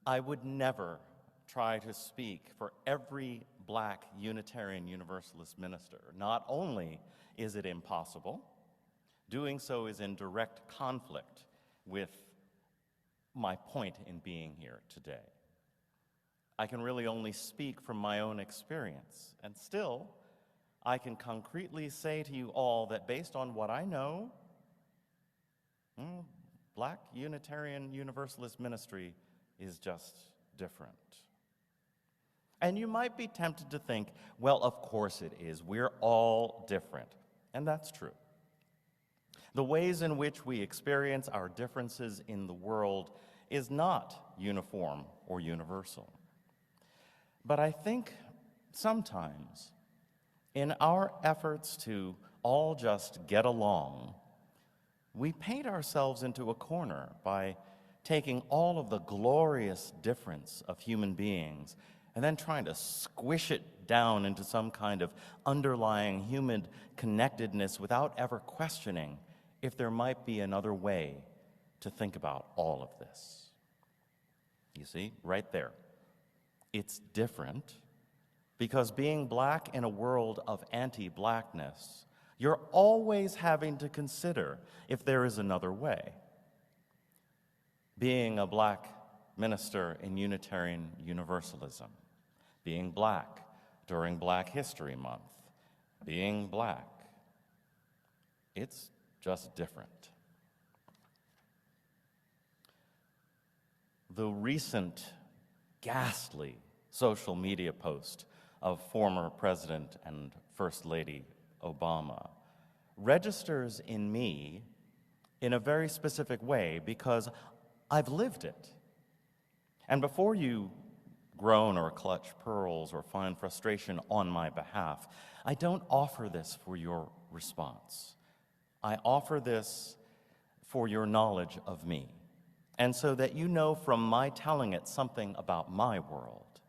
I would never try to speak for every Black Unitarian Universalist minister. Not only is it impossible, doing so is in direct conflict with my point in being here today. I can really only speak from my own experience, and still, I can concretely say to you all that based on what I know, Black Unitarian Universalist ministry is just different. And you might be tempted to think, well, of course it is. We're all different. And that's true. The ways in which we experience our differences in the world is not uniform or universal. But I think sometimes in our efforts to all just get along, we paint ourselves into a corner by taking all of the glorious difference of human beings and then trying to squish it down into some kind of underlying human connectedness without ever questioning if there might be another way to think about all of this. You see, right there. It's different because being Black in a world of anti-Blackness, you're always having to consider if there is another way. Being a Black minister in Unitarian Universalism, being Black during Black History Month, being Black, it's just different. The recent ghastly social media post of former President and First Lady Obama registers in me in a very specific way because I've lived it. And before you groan or clutch pearls or find frustration on my behalf, I don't offer this for your response. I offer this for your knowledge of me, and so that you know from my telling it something about my world.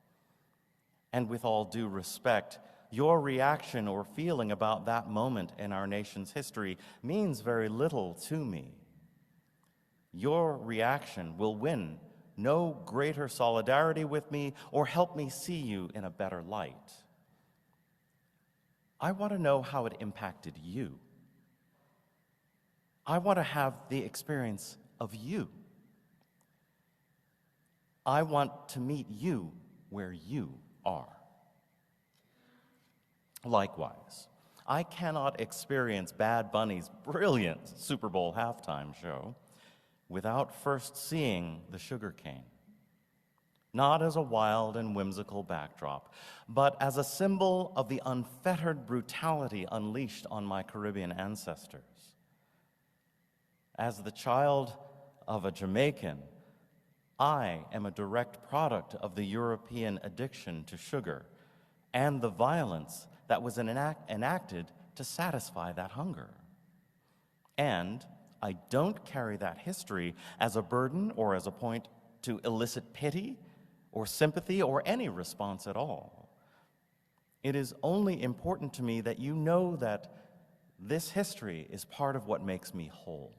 And with all due respect, your reaction or feeling about that moment in our nation's history means very little to me. Your reaction will win no greater solidarity with me or help me see you in a better light. I want to know how it impacted you. I want to have the experience of you. I want to meet you where you are. Likewise, I cannot experience Bad Bunny's brilliant Super Bowl halftime show without first seeing the sugar cane, not as a wild and whimsical backdrop, but as a symbol of the unfettered brutality unleashed on my Caribbean ancestors. As the child of a Jamaican, I am a direct product of the European addiction to sugar and the violence that was enacted to satisfy that hunger. And I don't carry that history as a burden or as a point to elicit pity or sympathy or any response at all. It is only important to me that you know that this history is part of what makes me whole.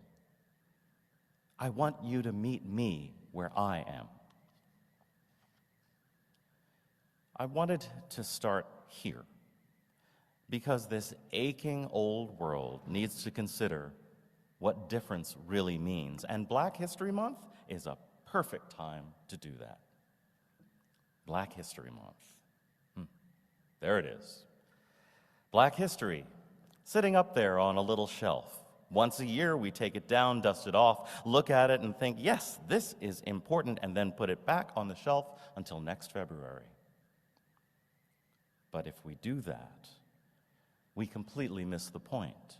I want you to meet me where I am. I wanted to start here because this aching old world needs to consider what difference really means, and Black History Month is a perfect time to do that. Black History Month. There it is. Black history, sitting up there on a little shelf. Once a year, we take it down, dust it off, look at it, and think, yes, this is important, and then put it back on the shelf until next February. But if we do that, we completely miss the point.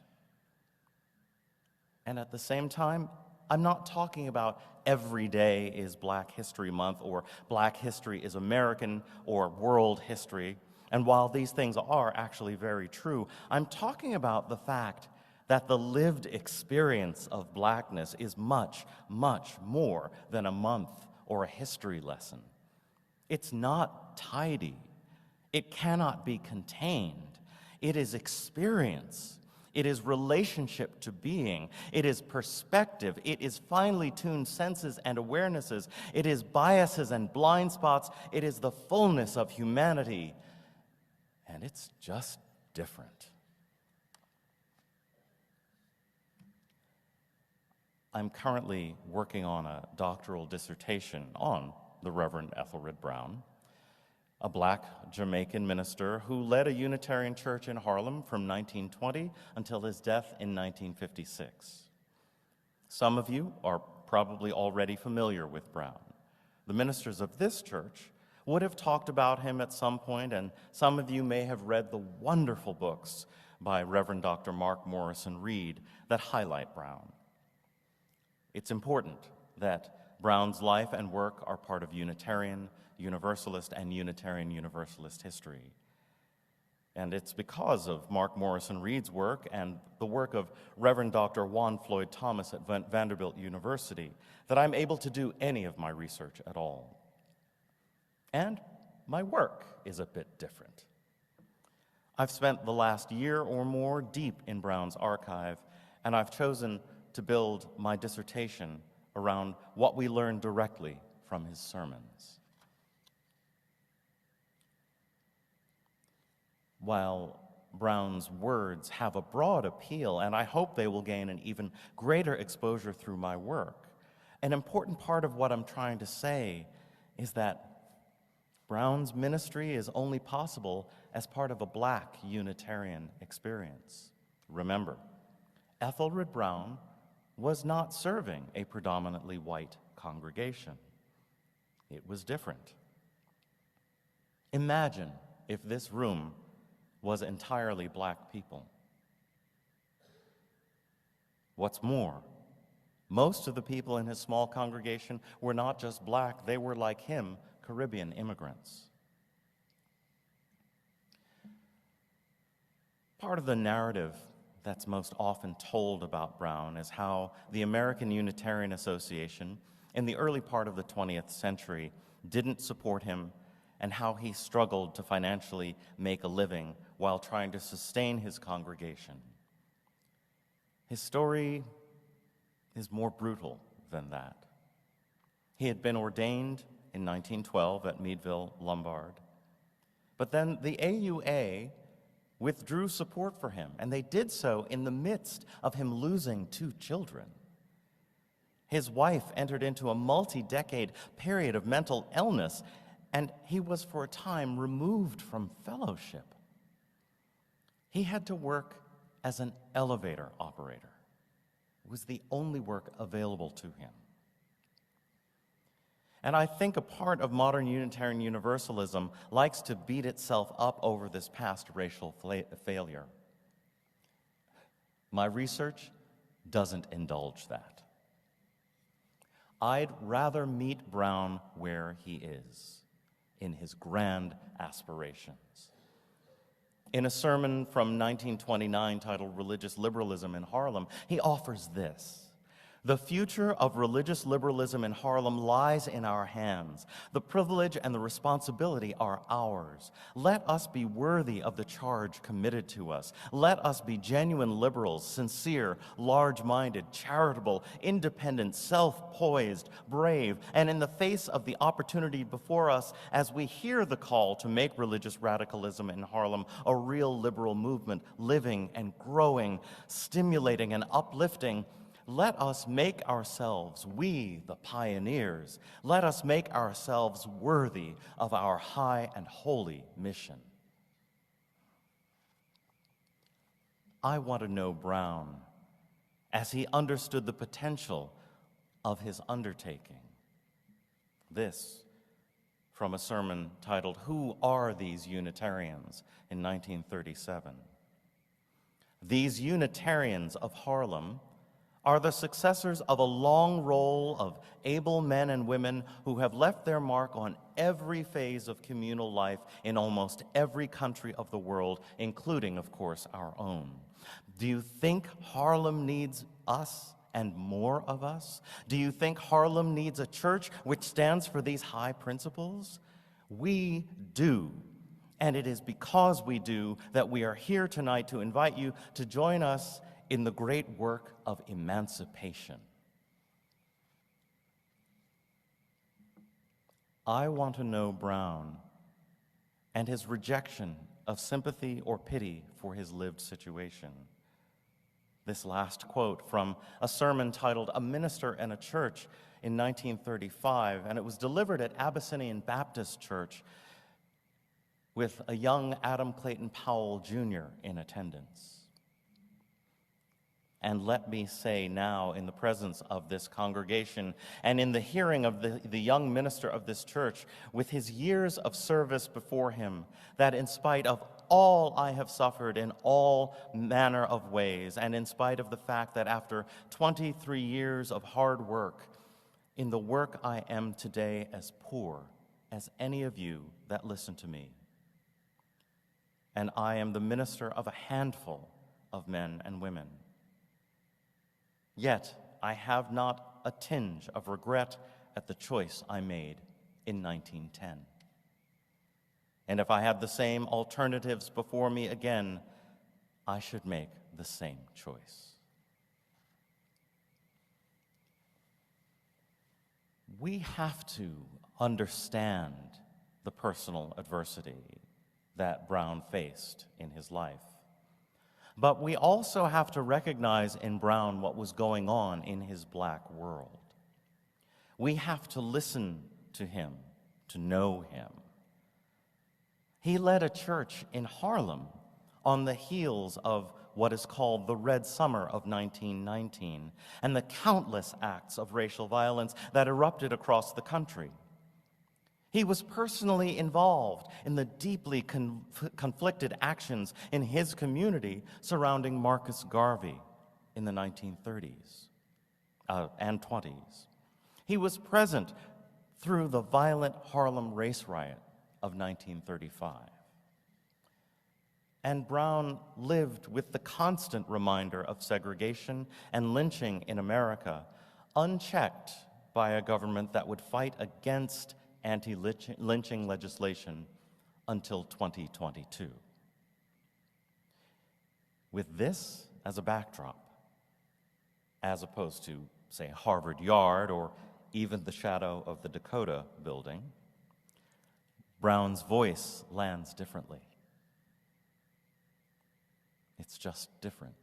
And at the same time, I'm not talking about every day is Black History Month or Black history is American or world history. And while these things are actually very true, I'm talking about the fact that the lived experience of Blackness is much, much more than a month or a history lesson. It's not tidy. It cannot be contained. It is experience. It is relationship to being. It is perspective. It is finely tuned senses and awarenesses. It is biases and blind spots. It is the fullness of humanity. And it's just different. I'm currently working on a doctoral dissertation on the Reverend Ethelred Brown, a black Jamaican minister who led a Unitarian church in Harlem from 1920 until his death in 1956. Some of you are probably already familiar with Brown. The ministers of this church would have talked about him at some point, and some of you may have read the wonderful books by Reverend Dr. Mark Morrison Reed that highlight Brown. It's important that Brown's life and work are part of Unitarian Universalist and Unitarian Universalist history. And it's because of Mark Morrison Reed's work and the work of Reverend Dr. Juan Floyd Thomas at Vanderbilt University that I'm able to do any of my research at all. And my work is a bit different. I've spent the last year or more deep in Brown's archive, and I've chosen to build my dissertation around what we learn directly from his sermons. While Brown's words have a broad appeal, and I hope they will gain an even greater exposure through my work, an important part of what I'm trying to say is that Brown's ministry is only possible as part of a black Unitarian experience. Remember, Ethelred Brown was not serving a predominantly white congregation. It was different. Imagine if this room was entirely black people. What's more, most of the people in his small congregation were not just black, they were like him, Caribbean immigrants. Part of the narrative that's most often told about Brown is how the American Unitarian Association in the early part of the 20th century didn't support him and how he struggled to financially make a living while trying to sustain his congregation. His story is more brutal than that. He had been ordained in 1912 at Meadville, Lombard, but then the AUA withdrew support for him, and they did so in the midst of him losing 2 children. His wife entered into a multi-decade period of mental illness, and he was for a time removed from fellowship. He had to work as an elevator operator. It was the only work available to him. And I think a part of modern Unitarian Universalism likes to beat itself up over this past racial failure. My research doesn't indulge that. I'd rather meet Brown where he is, in his grand aspirations. In a sermon from 1929 titled Religious Liberalism in Harlem, he offers this: "The future of religious liberalism in Harlem lies in our hands. The privilege and the responsibility are ours. Let us be worthy of the charge committed to us. Let us be genuine liberals, sincere, large-minded, charitable, independent, self-poised, brave, and in the face of the opportunity before us, as we hear the call to make religious radicalism in Harlem a real liberal movement, living and growing, stimulating and uplifting, let us make ourselves, we the pioneers, let us make ourselves worthy of our high and holy mission." I want to know Brown as he understood the potential of his undertaking. This from a sermon titled, "Who Are These Unitarians?" in 1937. These Unitarians of Harlem are the successors of a long roll of able men and women who have left their mark on every phase of communal life in almost every country of the world, including, of course, our own. Do you think Harlem needs us and more of us? Do you think Harlem needs a church which stands for these high principles? We do. And it is because we do that we are here tonight to invite you to join us in the great work of emancipation. I want to know Brown and his rejection of sympathy or pity for his lived situation. This last quote from a sermon titled "A Minister and a Church" in 1935, and it was delivered at Abyssinian Baptist Church with a young Adam Clayton Powell Jr. in attendance. And let me say now, in the presence of this congregation and in the hearing of the young minister of this church, with his years of service before him, that in spite of all I have suffered in all manner of ways, and in spite of the fact that after 23 years of hard work, in the work I am today as poor as any of you that listen to me. And I am the minister of a handful of men and women. Yet I have not a tinge of regret at the choice I made in 1910. And if I had the same alternatives before me again, I should make the same choice. We have to understand the personal adversity that Brown faced in his life. But we also have to recognize in Brown what was going on in his black world. We have to listen to him, to know him. He led a church in Harlem on the heels of what is called the Red Summer of 1919 and the countless acts of racial violence that erupted across the country. He was personally involved in the deeply conflicted actions in his community surrounding Marcus Garvey in the 1930s and 20s. He was present through the violent Harlem race riot of 1935. And Brown lived with the constant reminder of segregation and lynching in America, unchecked by a government that would fight against anti-lynching legislation until 2022. With this as a backdrop, as opposed to, say, Harvard Yard or even the shadow of the Dakota building, Brown's voice lands differently. It's just different.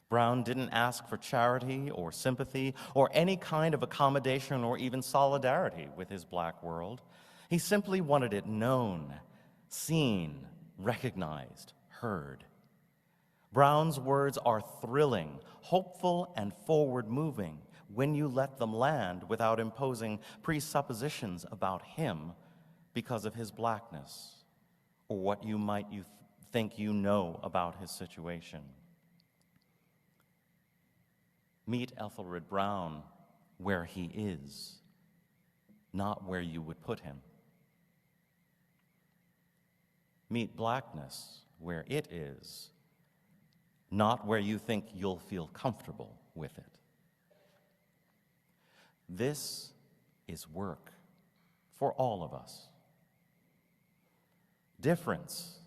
Brown didn't ask for charity or sympathy or any kind of accommodation or even solidarity with his black world. He simply wanted it known, seen, recognized, heard. Brown's words are thrilling, hopeful, and forward-moving when you let them land without imposing presuppositions about him because of his blackness or what you might think you know about his situation. Meet Ethelred Brown where he is, not where you would put him. Meet blackness where it is, not where you think you'll feel comfortable with it. This is work for all of us. Difference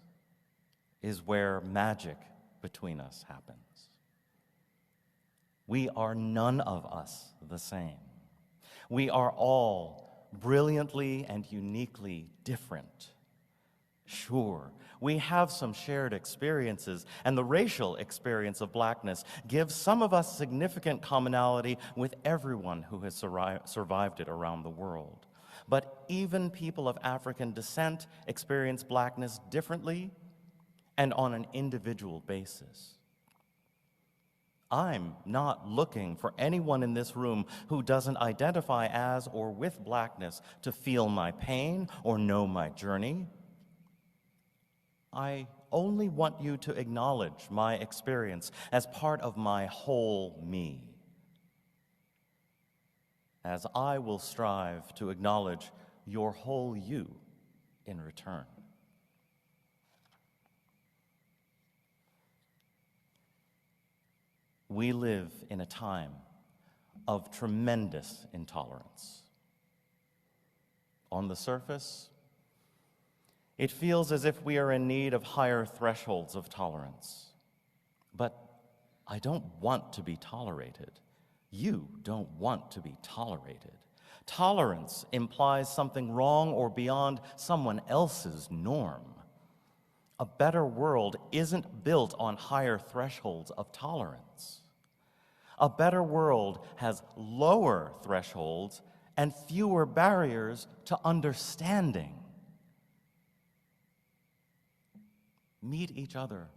is where magic between us happens. We are none of us the same. We are all brilliantly and uniquely different. Sure, we have some shared experiences, and the racial experience of blackness gives some of us significant commonality with everyone who has survived it around the world. But even people of African descent experience blackness differently and on an individual basis. I'm not looking for anyone in this room who doesn't identify as or with blackness to feel my pain or know my journey. I only want you to acknowledge my experience as part of my whole me, as I will strive to acknowledge your whole you in return. We live in a time of tremendous intolerance. On the surface, It feels as if we are in need of higher thresholds of tolerance. But I don't want to be tolerated. You don't want to be tolerated. Tolerance implies something wrong or beyond someone else's norm. A better world isn't built on higher thresholds of tolerance. A better world has lower thresholds and fewer barriers to understanding. Meet each other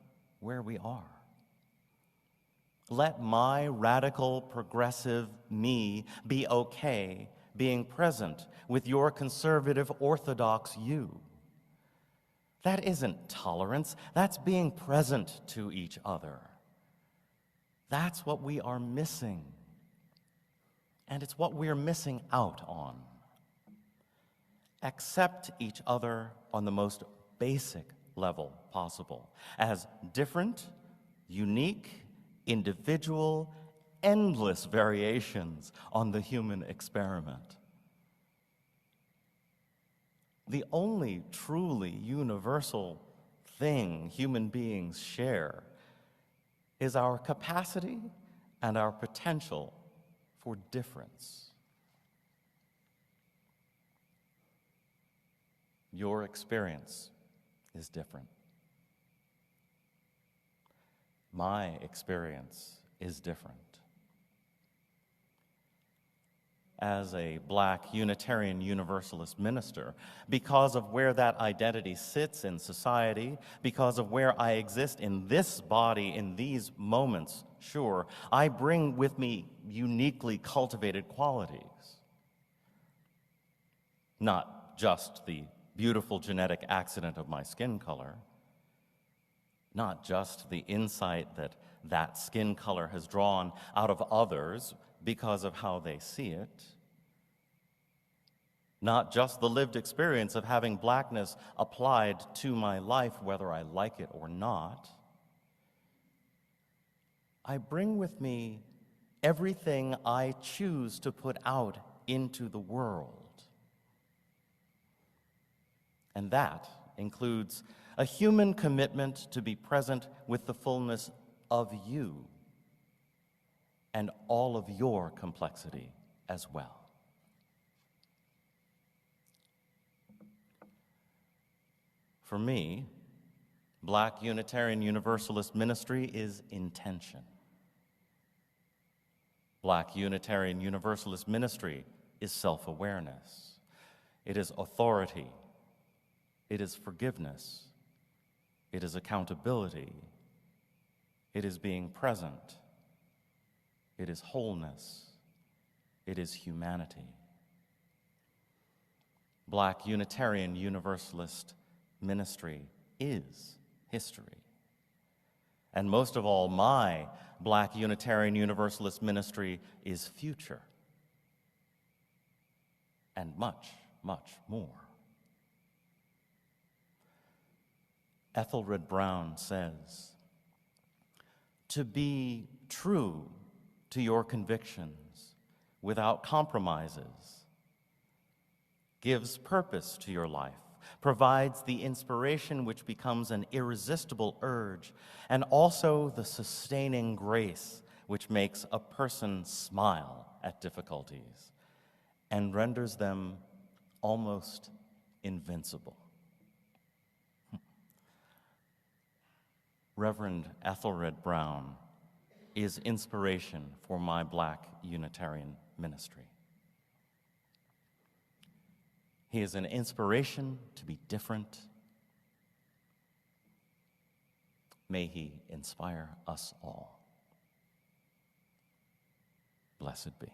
where we are. Let my radical, progressive me be okay being present with your conservative, orthodox you. That isn't tolerance, that's being present to each other. That's what we are missing. And it's what we're missing out on. Accept each other on the most basic level possible, as different, unique, individual, endless variations on the human experiment. The only truly universal thing human beings share is our capacity and our potential for difference. Your experience is different. My experience is different. As a Black Unitarian Universalist minister, because of where that identity sits in society, because of where I exist in this body in these moments, sure, I bring with me uniquely cultivated qualities. Not just the beautiful genetic accident of my skin color, not just the insight that that skin color has drawn out of others because of how they see it, not just the lived experience of having blackness applied to my life, whether I like it or not. I bring with me everything I choose to put out into the world. And that includes a human commitment to be present with the fullness of you and all of your complexity as well. For me, Black Unitarian Universalist ministry is intention. Black Unitarian Universalist ministry is self-awareness. It is authority. It is forgiveness. It is accountability. It is being present. It is wholeness. It is humanity. Black Unitarian Universalist ministry is history. And most of all, my Black Unitarian Universalist ministry is future. And much, much more. Ethelred Brown says, "To be true to your convictions without compromises gives purpose to your life, provides the inspiration which becomes an irresistible urge, and also the sustaining grace which makes a person smile at difficulties and renders them almost invincible." Reverend Ethelred Brown is inspiration for my Black Unitarian ministry. He is an inspiration to be different. May he inspire us all. Blessed be.